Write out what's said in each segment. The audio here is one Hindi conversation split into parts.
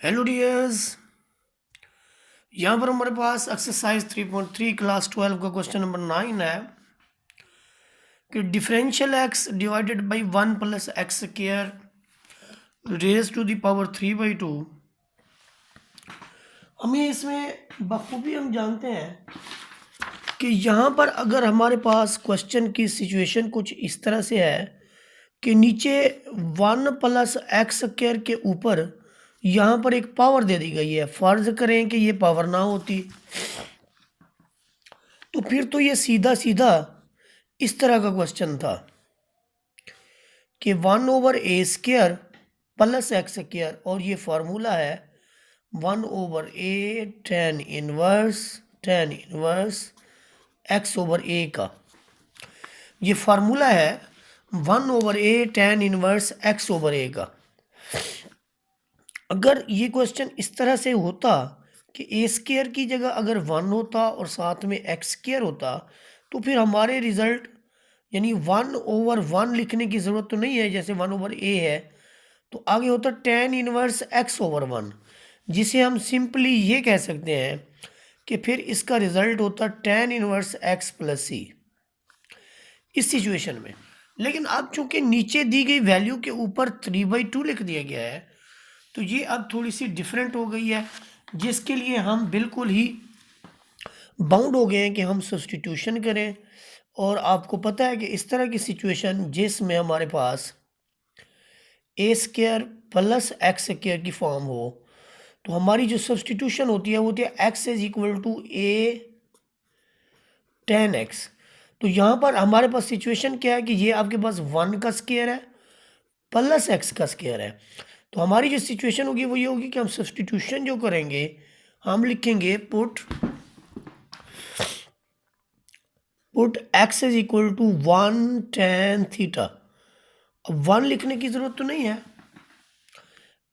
Hello dears. यहाँ पर हमारे पास एक्सरसाइज 3.3 क्लास 12 का क्वेश्चन नंबर 9 है कि differential x divided by 1 plus x square raise to the power 3/2। हमें इसमें बखूबी हम जानते हैं कि यहाँ पर अगर हमारे पास क्वेश्चन की सिचुएशन कुछ इस तरह से है कि नीचे 1 प्लस एक्स स्क्वायर के ऊपर यहाँ पर एक पावर दे दी गई है। फर्ज करें कि ये पावर ना होती तो फिर तो ये सीधा सीधा इस तरह का क्वेश्चन था कि 1/a² प्लस एक्स स्क्वायर, और ये फार्मूला है 1/a tan इनवर्स x/a का। ये फार्मूला है 1/a tan इनवर्स x/a का। अगर ये क्वेश्चन इस तरह से होता कि a² की जगह अगर 1 होता और साथ में x² होता तो फिर हमारे रिजल्ट यानी 1/1 लिखने की ज़रूरत तो नहीं है, जैसे 1/a है तो आगे होता tan इनवर्स x/1, जिसे हम सिंपली ये कह सकते हैं कि फिर इसका रिजल्ट होता tan inverse x plus c इस सिचुएशन में। लेकिन अब चूंकि नीचे दी गई वैल्यू के ऊपर 3/2 लिख दिया गया है तो ये अब थोड़ी सी डिफरेंट हो गई है, जिसके लिए हम बिल्कुल ही बाउंड हो गए हैं कि हम सब्स्टिट्यूशन करें। और आपको पता है कि इस तरह की सिचुएशन जिसमें हमारे पास a² प्लस x² की फॉर्म हो तो हमारी जो सब्स्टिट्यूशन होती है वो होती है x is equal to a tan x। तो यहाँ पर हमारे पास सिचुएशन क्या है कि ये आपके पास 1 का स्क्वायर है प्लस x का स्क्वायर है। तो हमारी जो सिचुएशन होगी वो ये होगी कि हम सब्स्टिट्यूशन जो करेंगे हम लिखेंगे put x is equal to 1 tan theta. अब 1 लिखने की ज़रूरत तो नहीं है,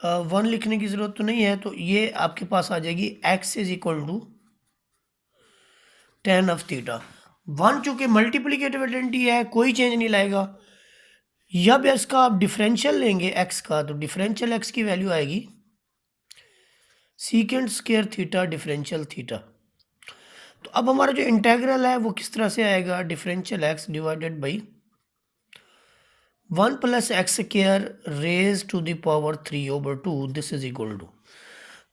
1 लिखने की ज़रूरत तो नहीं है, तो ये आपके पास आ जाएगी x is equal to tan of theta. 1 चूँकि मल्टीप्लिकेटिव आइडेंटिटी है कोई चेंज नहीं लाएगा। जब इसका आप डिफरेंशियल लेंगे x का तो डिफरेंशियल x की वैल्यू आएगी सीकेंड स्क्वायर थीटा डिफरेंशियल थीटा। तो अब हमारा जो इंटेग्रल है वो किस तरह से आएगा, differential x divided by 1 plus x square raise to the power 3/2 this is equal to.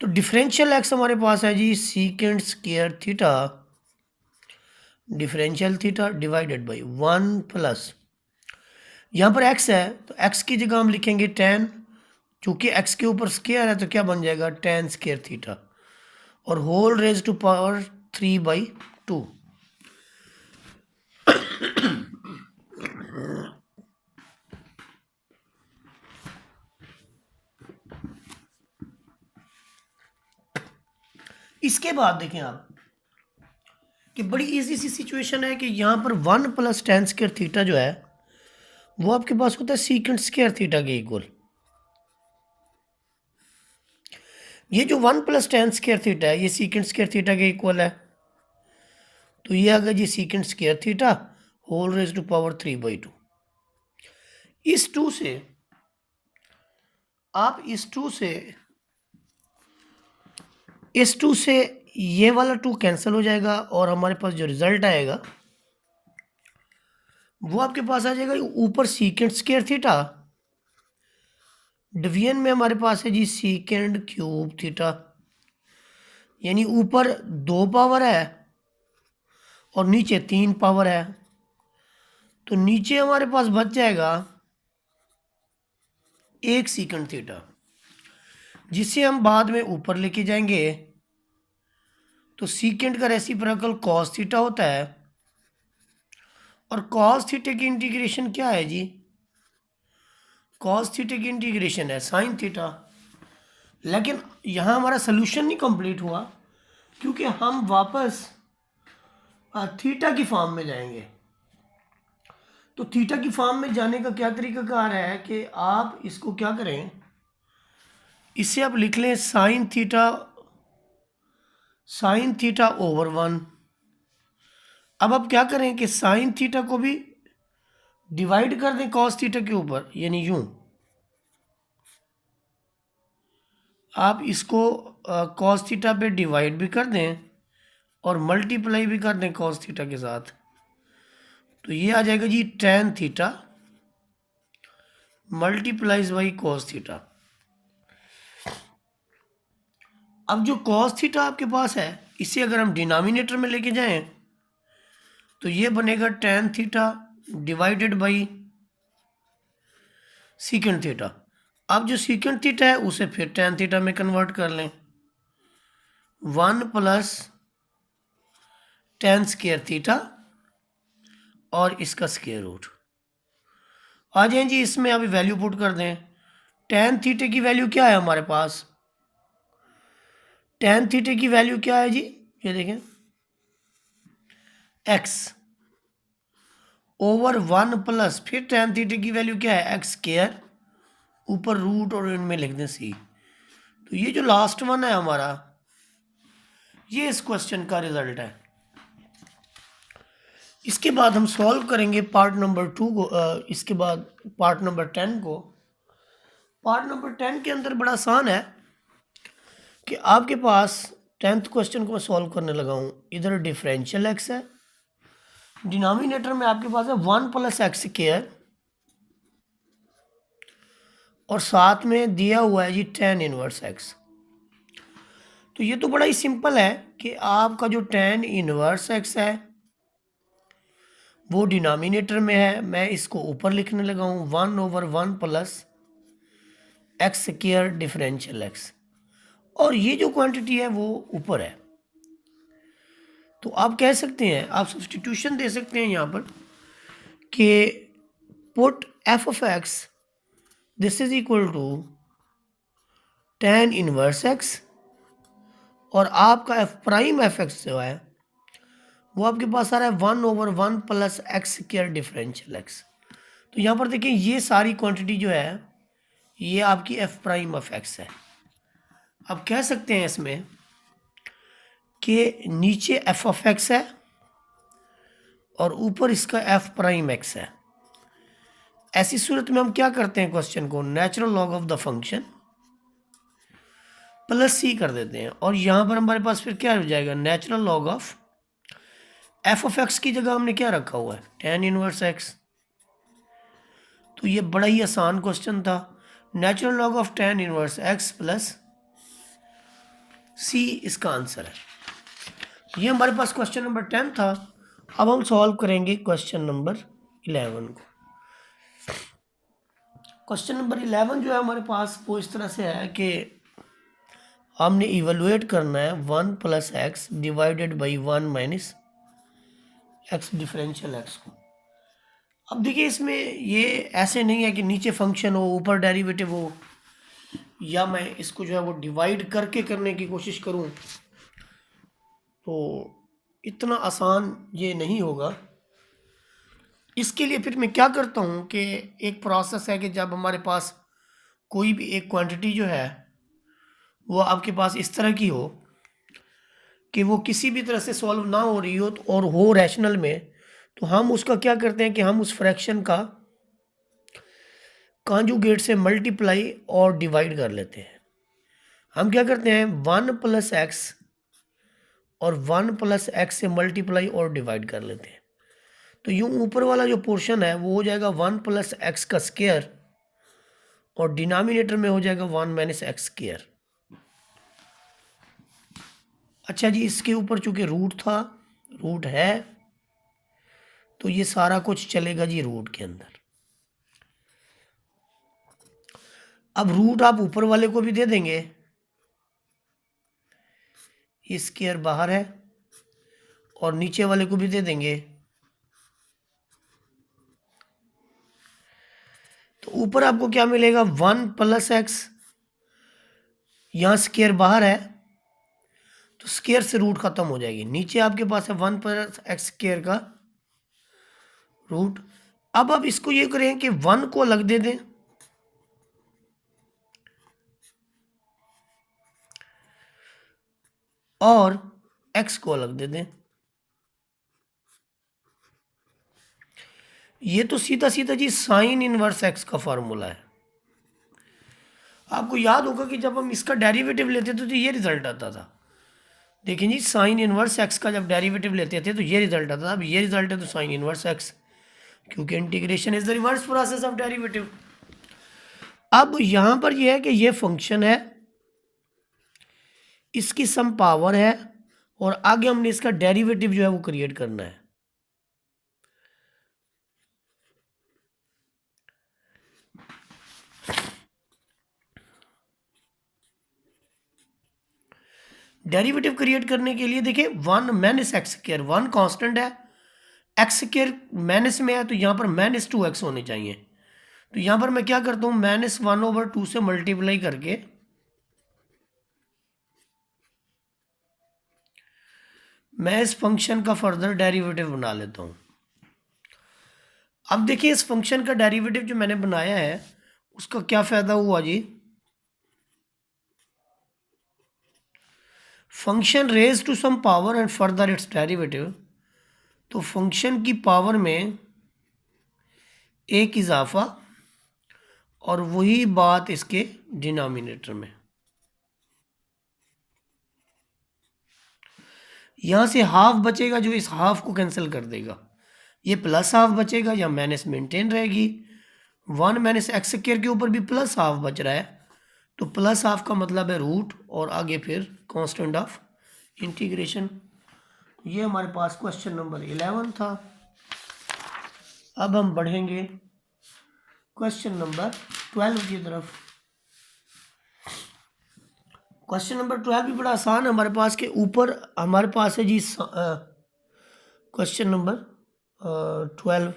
तो डिफरेंशियल x हमारे पास है जी secant square theta differential theta divided by 1 plus, यहाँ पर x है तो x की जगह हम लिखेंगे tan, चूंकि x के ऊपर स्क्वायर है तो क्या बन जाएगा tan स्क्वायर थीटा, और होल रेज टू पावर 3/2। इसके बाद देखें आप कि बड़ी इजी सी सिचुएशन है कि यहाँ पर 1 प्लस tan स्क्वायर थीटा जो है वो आपके पास होता है सीकेंड स्क्वायर थीटा के इक्वल। ये जो 1 प्लस tan स्क्वायर थीटा है ये सीकेंड स्क्वायर थीटा के इक्वल है, तो ये आ गया जी secant square theta whole raise to power 3/2। इस 2 से आप इस 2 से ये वाला 2 कैंसिल हो जाएगा और हमारे पास जो रिजल्ट आएगा वो आपके पास आ जाएगा ऊपर सीकेंड स्क्वायर थीटा, डिवीजन में हमारे पास है जी सीकेंड क्यूब थीटा, यानी ऊपर 2 पावर है और नीचे 3 पावर है। तो नीचे हमारे पास बच जाएगा 1 सीकेंड थीटा, जिसे हम बाद में ऊपर लेके जाएंगे। तो सीकेंड का रेसिप्रोकल कॉस थीटा होता है, और कॉस थीटा की इंटीग्रेशन क्या है जी, कॉस थीटा की इंटीग्रेशन है साइन थीटा। लेकिन यहाँ हमारा सोल्यूशन नहीं कंप्लीट हुआ क्योंकि हम वापस थीटा की फॉर्म में जाएंगे। तो थीटा की फॉर्म में जाने का क्या तरीकाकार है कि आप इसको क्या करें, इसे आप लिख लें साइन थीटा ओवर 1। अब आप क्या करें कि साइन थीटा को भी डिवाइड कर दें कॉस थीटा के ऊपर, यानी यूं आप इसको कॉस थीटा पे डिवाइड भी कर दें और मल्टीप्लाई भी कर दें कॉस थीटा के साथ, तो ये आ जाएगा जी tan theta multiplies by cos theta. अब जो कॉस थीटा आपके पास है, इसे अगर हम डिनोमिनेटर में लेके जाएं तो ये बनेगा tan theta divided by secant theta. अब जो सीकेंड थीटा है उसे फिर tan थीटा में कन्वर्ट कर लें, 1 प्लस tan स्क्वायर थीटा और इसका स्क्वायर रूट। आ जाए जी, इसमें अभी वैल्यू पुट कर दें। tan थीटे की वैल्यू क्या है हमारे पास? tan थीटे की वैल्यू क्या है जी? ये देखें, x ओवर 1 प्लस फिर tan थीटे की वैल्यू क्या है? x स्क्वायर, ऊपर रूट और इनमें लिख दें c। तो ये जो लास्ट वन है हमारा, ये इस क्वेश्चन का रिजल्ट है। इसके बाद हम सॉल्व करेंगे पार्ट नंबर 2 को, इसके बाद पार्ट नंबर 10 को। पार्ट नंबर 10 के अंदर बड़ा आसान है कि आपके पास 10th क्वेश्चन को मैं सॉल्व करने लगा हूँ। इधर डिफरेंशियल एक्स है, डिनोमिनेटर में आपके पास है 1 प्लस एक्स स्क्वायर और साथ में दिया हुआ है जी tan इनवर्स एक्स। तो ये तो बड़ा ही सिंपल है कि आपका जो tan इनवर्स एक्स है वो डिनोमिनेटर में है, मैं इसको ऊपर लिखने लगा हूँ 1 over 1 plus x square differential x, और ये जो क्वांटिटी है वो ऊपर है। तो आप कह सकते हैं, आप सब्स्टिट्यूशन दे सकते हैं यहाँ पर कि put f of x this is equal to tan inverse x, और आपका एफ प्राइम एफ एक्स जो है वो आपके पास आ रहा है 1 over 1 plus x square differential x. तो यहाँ पर देखिए ये सारी क्वांटिटी जो है ये आपकी एफ प्राइम ऑफ एक्स है। अब कह सकते हैं इसमें कि नीचे एफ ऑफ एक्स है और ऊपर इसका एफ प्राइम एक्स है। ऐसी सूरत में हम क्या करते हैं, क्वेश्चन को natural log of the function plus C कर देते हैं, और यहाँ पर हमारे पास फिर क्या हो जाएगा, natural log of F of x की जगह हमने क्या रखा हुआ है, tan इनवर्स एक्स। तो ये बड़ा ही आसान क्वेश्चन था, natural log of tan inverse x plus C इसका आंसर है। ये हमारे पास क्वेश्चन नंबर 10 था। अब हम सॉल्व करेंगे क्वेश्चन नंबर 11 को। क्वेश्चन नंबर 11 जो है हमारे पास वो इस तरह से है कि हमने इवेलुएट करना है 1 plus x divided by 1 minus x differential x को। अब देखिए इसमें ये ऐसे नहीं है कि नीचे फंक्शन हो ऊपर डेरिवेटिव हो, या मैं इसको जो है वो डिवाइड करके करने की कोशिश करूं, तो इतना आसान ये नहीं होगा। इसके लिए फिर मैं क्या करता हूं कि एक प्रोसेस है कि जब हमारे पास कोई भी एक क्वांटिटी जो है वो आपके पास इस तरह की हो कि वो किसी भी तरह से सॉल्व ना हो रही हो और हो रैशनल में, तो हम उसका क्या करते हैं कि हम उस फ्रैक्शन का कॉन्जुगेट से मल्टीप्लाई और डिवाइड कर लेते हैं। हम क्या करते हैं 1 प्लस एक्स और 1 प्लस एक्स से मल्टीप्लाई और डिवाइड कर लेते हैं। तो यूँ ऊपर वाला जो पोर्शन है वो हो जाएगा 1 प्लस एक्स का स्क्वायर और डिनोमिनेटर में हो जाएगा 1 माइनस एक्स स्क्वायर। अच्छा जी, इसके ऊपर चूंकि रूट था, रूट है, तो ये सारा कुछ चलेगा जी रूट के अंदर। अब रूट आप ऊपर वाले को भी दे देंगे, ये स्क्वायर बाहर है, और नीचे वाले को भी दे देंगे। तो ऊपर आपको क्या मिलेगा 1 प्लस एक्स, यहाँ स्क्वायर बाहर है तो स्क्वायर से रूट खत्म हो जाएगी, नीचे आपके पास है 1 प्लस एक्स स्क्वायर का रूट। अब आप इसको ये करें कि 1 को अलग दे दें और x को अलग दे दें। ये तो सीधा सीधा जी साइन इनवर्स x का फॉर्मूला है। आपको याद होगा कि जब हम इसका डेरिवेटिव लेते थे तो ये रिजल्ट आता था। देखिए जी, साइन इनवर्स एक्स का जब डेरिवेटिव लेते थे तो ये रिजल्ट आता था। अब ये रिजल्ट है तो साइन इनवर्स एक्स, क्योंकि integration is the reverse process of derivative. अब यहां पर ये है कि ये फंक्शन है, इसकी सम पावर है, और आगे हमने इसका डेरिवेटिव जो है वो क्रिएट करना है। डेरिवेटिव क्रिएट करने के लिए देखिए, 1 माइनस एक्स स्क्वायर, 1 कांस्टेंट है, एक्स स्क्वायर माइनस में है तो यहाँ पर माइनस 2x होने चाहिए। तो यहाँ पर मैं क्या करता हूँ, -1/2 से मल्टीप्लाई करके मैं इस फंक्शन का फर्दर डेरिवेटिव बना लेता हूँ। अब देखिए, इस फंक्शन का डेरिवेटिव जो मैंने बनाया है उसका क्या फ़ायदा हुआ जी। Function raise to some power and further its derivative, तो फंक्शन की पावर में एक इजाफा और वही बात इसके डिनोमिनेटर में। यहाँ से हाफ बचेगा जो इस हाफ को कैंसिल कर देगा, ये प्लस हाफ बचेगा या माइनस मेंटेन रहेगी। 1 माइनस एक्स स्क्वायर के ऊपर भी प्लस हाफ बच रहा है, तो प्लस हाफ का मतलब है रूट और आगे फिर कांस्टेंट ऑफ इंटीग्रेशन। ये हमारे पास क्वेश्चन नंबर 11 था। अब हम बढ़ेंगे क्वेश्चन नंबर 12 की तरफ। क्वेश्चन नंबर 12 भी बड़ा आसान है हमारे पास, के ऊपर हमारे पास है जी क्वेश्चन नंबर 12,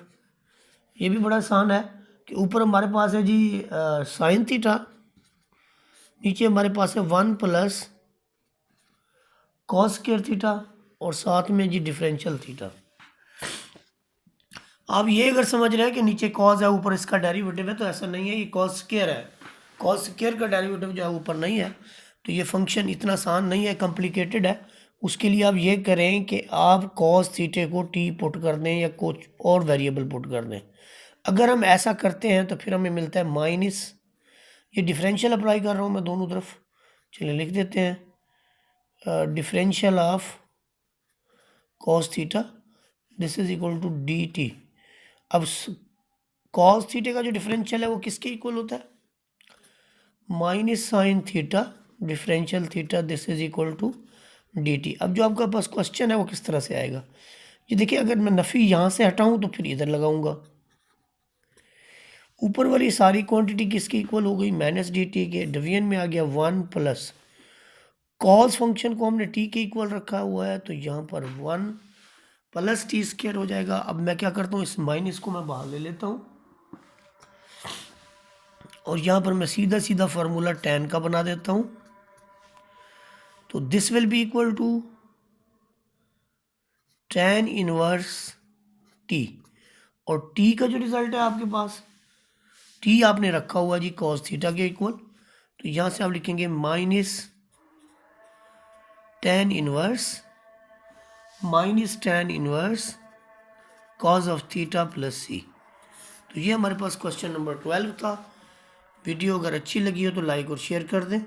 ये भी बड़ा आसान है कि ऊपर हमारे पास है जी साइन थीटा, नीचे हमारे पास है 1 प्लस कॉस स्क्वायर थीटा और साथ में जी डिफरेंशियल थीटा। आप ये अगर समझ रहे हैं कि नीचे कॉस है ऊपर इसका डेरिवेटिव है, तो ऐसा नहीं है, ये कॉस स्क्वायर है, कॉस स्क्वायर का डेरिवेटिव जो है ऊपर नहीं है। तो ये फंक्शन इतना आसान नहीं है, कॉम्प्लिकेटेड है। उसके लिए आप ये करें कि आप कॉस थीटे को टी पुट कर दें या कुछ और वेरिएबल पुट कर दें। अगर हम ऐसा करते हैं तो फिर हमें मिलता है माइनस, ये डिफरेंशियल अप्लाई कर रहा हूँ मैं दोनों तरफ, चलिए लिख देते हैं differential of cos theta this is equal to d t. अब कॉस थीटे का जो डिफरेंशियल है वो किसके इक्वल होता है, minus sine theta differential theta this is equal to d t. अब जो आपका पास क्वेश्चन है वो किस तरह से आएगा, ये देखिए, अगर मैं नफ़ी यहाँ से हटाऊँ तो फिर इधर लगाऊंगा। ऊपर वाली सारी क्वांटिटी किसकी इक्वल हो गई, माइनस डी टी के, डिवीजन में आ गया 1 प्लस कॉस फंक्शन को हमने टी के इक्वल रखा हुआ है, तो यहाँ पर 1 प्लस टी स्क्वायर हो जाएगा। अब मैं क्या करता हूँ, इस माइनस को मैं बाहर ले लेता हूँ और यहाँ पर मैं सीधा सीधा फार्मूला tan का बना देता हूँ। तो this will be equal to tan inverse t, और t का जो रिजल्ट है आपके पास, t आपने रखा हुआ जी cos थीटा के इक्वल, तो यहाँ से आप लिखेंगे minus tan inverse cos of theta plus c। तो ये हमारे पास क्वेश्चन नंबर 12 था। वीडियो अगर अच्छी लगी हो तो लाइक और शेयर कर दें।